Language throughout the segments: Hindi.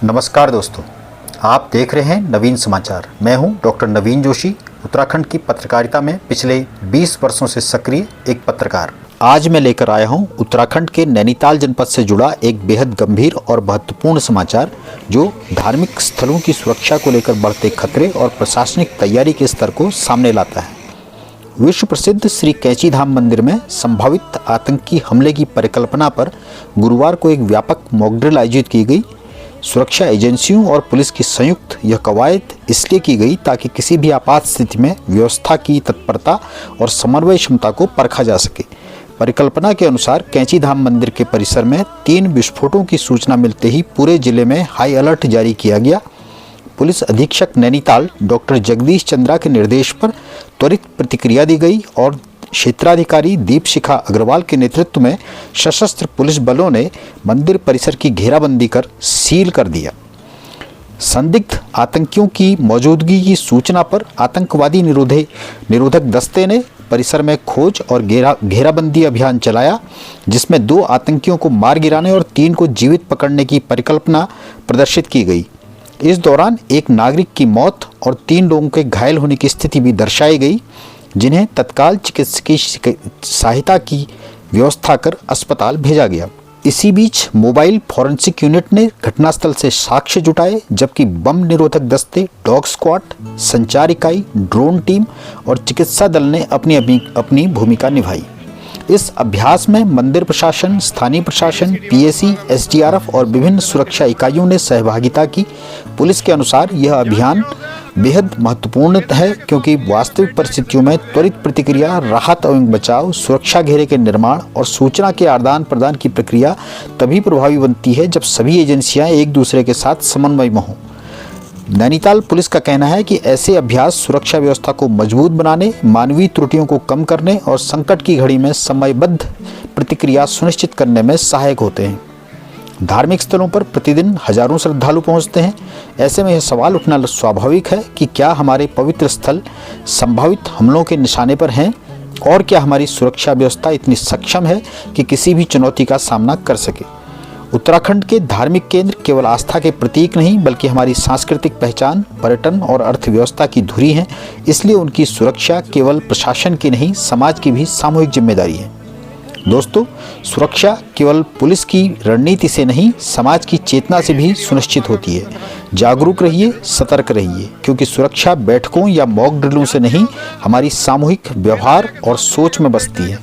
नमस्कार दोस्तों, आप देख रहे हैं नवीन समाचार। मैं हूं डॉक्टर नवीन जोशी, उत्तराखंड की पत्रकारिता में पिछले 20 वर्षों से सक्रिय एक पत्रकार। आज मैं लेकर आया हूं उत्तराखंड के नैनीताल जनपद से जुड़ा एक बेहद गंभीर और महत्वपूर्ण समाचार, जो धार्मिक स्थलों की सुरक्षा को लेकर बढ़ते खतरे और प्रशासनिक तैयारी के स्तर को सामने लाता है। विश्व प्रसिद्ध श्री कैंची धाम मंदिर में संभावित आतंकी हमले की परिकल्पना पर गुरुवार को एक व्यापक मॉक ड्रिल आयोजित की गई। सुरक्षा एजेंसियों और पुलिस की संयुक्त यह कवायद इसलिए की गई ताकि किसी भी आपात स्थिति में व्यवस्था की तत्परता और समन्वय क्षमता को परखा जा सके। परिकल्पना के अनुसार कैंची धाम मंदिर के परिसर में 3 विस्फोटों की सूचना मिलते ही पूरे जिले में हाई अलर्ट जारी किया गया। पुलिस अधीक्षक नैनीताल डॉक्टर जगदीश चंद्रा के निर्देश पर त्वरित प्रतिक्रिया दी गई और क्षेत्राधिकारी दीपशिखा अग्रवाल के नेतृत्व में सशस्त्र पुलिस बलों ने मंदिर परिसर की घेराबंदी कर सील कर दिया। संदिग्ध आतंकियों की मौजूदगी की सूचना पर आतंकवादी निरोधक दस्ते ने परिसर में खोज और घेराबंदी अभियान चलाया, जिसमें 2 आतंकियों को मार गिराने और 3 को जीवित पकड़ने की परिकल्पना प्रदर्शित की गई। इस दौरान एक नागरिक की मौत और 3 लोगों के घायल होने की स्थिति भी दर्शाई गई, जिन्हें तत्काल चिकित्सकीय सहायता की व्यवस्था कर अस्पताल भेजा गया। इसी बीच मोबाइल फॉरेंसिक यूनिट ने घटनास्थल से साक्ष्य जुटाए, जबकि बम निरोधक दस्ते, डॉग स्क्वाड, संचार इकाई, ड्रोन टीम और चिकित्सा दल ने अपनी भूमिका निभाई। इस अभ्यास में मंदिर प्रशासन, स्थानीय प्रशासन, पीएसी, एसडीआरएफ और विभिन्न सुरक्षा इकाइयों ने सहभागिता की। पुलिस के अनुसार यह अभियान बेहद महत्वपूर्ण है, क्योंकि वास्तविक परिस्थितियों में त्वरित प्रतिक्रिया, राहत एवं बचाव, सुरक्षा घेरे के निर्माण और सूचना के आदान प्रदान की प्रक्रिया तभी प्रभावी बनती है जब सभी एजेंसियां एक दूसरे के साथ समन्वय में हों। नैनीताल पुलिस का कहना है कि ऐसे अभ्यास सुरक्षा व्यवस्था को मजबूत बनाने, मानवीय त्रुटियों को कम करने और संकट की घड़ी में समयबद्ध प्रतिक्रिया सुनिश्चित करने में सहायक होते हैं। धार्मिक स्थलों पर प्रतिदिन हजारों श्रद्धालु पहुंचते हैं। ऐसे में यह सवाल उठना स्वाभाविक है कि क्या हमारे पवित्र स्थल संभावित हमलों के निशाने पर हैं, और क्या हमारी सुरक्षा व्यवस्था इतनी सक्षम है कि किसी भी चुनौती का सामना कर सके। उत्तराखंड के धार्मिक केंद्र केवल आस्था के प्रतीक नहीं, बल्कि हमारी सांस्कृतिक पहचान, पर्यटन और अर्थव्यवस्था की धुरी है। इसलिए उनकी सुरक्षा केवल प्रशासन की नहीं, समाज की भी सामूहिक जिम्मेदारी है। दोस्तों, सुरक्षा केवल पुलिस की रणनीति से नहीं, समाज की चेतना से भी सुनिश्चित होती है। जागरूक रहिए, सतर्क रहिए, क्योंकि सुरक्षा बैठकों या मॉक ड्रिलों से नहीं, हमारी सामूहिक व्यवहार और सोच में बसती है।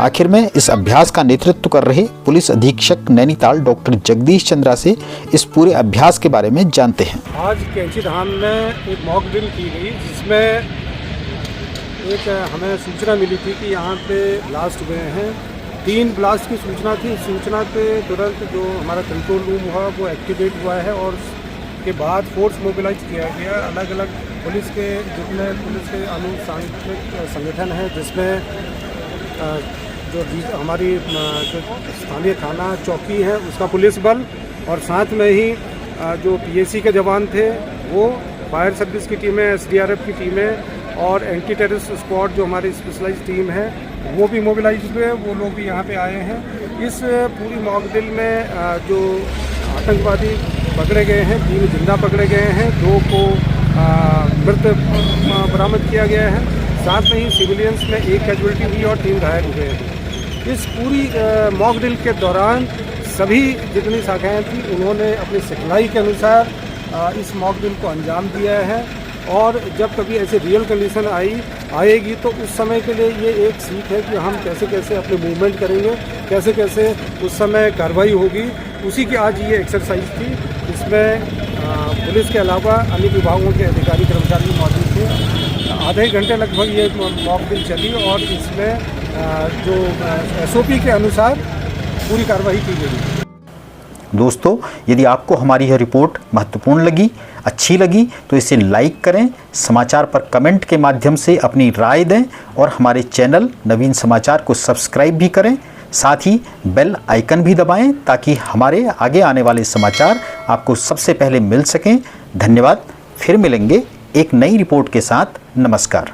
आखिर में इस अभ्यास का नेतृत्व कर रहे पुलिस अधीक्षक नैनीताल डॉक्टर जगदीश चंद्रा से इस पूरे अभ्यास के बारे में जानते हैं। आज कैंची धाम में एक मॉक ड्रिल की गई, जिसमें एक हमें सूचना मिली थी कि यहाँ पे ब्लास्ट हुए हैं। 3 ब्लास्ट की सूचना थी। सूचना पे तुरंत जो हमारा कंट्रोल रूम हुआ वो एक्टिवेट हुआ है, और के बाद फोर्स मोबिलाइज किया गया। अलग अलग पुलिस के जितने पुलिस के अनुसांख्यिक संगठन हैं, जिसमें जो हमारी जो स्थानीय थाना चौकी है उसका पुलिस बल, और साथ में ही जो पीएसी के जवान थे वो, फायर सर्विस की टीमें, एसडीआरएफ की टीमें और एंटी टेररिस्ट स्क्वाड जो हमारी स्पेशलाइज्ड टीम है वो भी मोबिलाइज हुए। वो लोग भी यहाँ पे आए हैं। इस पूरी मॉक ड्रिल में जो आतंकवादी पकड़े गए हैं, 3 जिंदा पकड़े गए हैं, 2 को मृत बरामद किया गया है। साथ में ही सिविलियंस में 1 कैजुअल्टी हुई और 3 घायल हुए हैं। इस पूरी मॉक ड्रिल के दौरान सभी जितनी शाखाएं थी उन्होंने अपनी सिखलाई के अनुसार इस मॉक ड्रिल को अंजाम दिया है, और जब कभी ऐसे रियल कंडीशन आएगी तो उस समय के लिए ये एक सीख है कि हम कैसे कैसे अपने मूवमेंट करेंगे, कैसे कैसे उस समय कार्रवाई होगी। उसी की आज ये एक्सरसाइज थी। इसमें पुलिस के अलावा अन्य विभागों के अधिकारी कर्मचारी मौजूद थे। आधे घंटे लगभग ये मॉक ड्रिल चली, और इसमें जो एसओपी के अनुसार पूरी कार्रवाई की गई। दोस्तों, यदि आपको हमारी यह रिपोर्ट महत्वपूर्ण लगी, अच्छी लगी, तो इसे लाइक करें, समाचार पर कमेंट के माध्यम से अपनी राय दें, और हमारे चैनल नवीन समाचार को सब्सक्राइब भी करें। साथ ही बेल आइकन भी दबाएं, ताकि हमारे आगे आने वाले समाचार आपको सबसे पहले मिल सकें। धन्यवाद। फिर मिलेंगे एक नई रिपोर्ट के साथ। नमस्कार।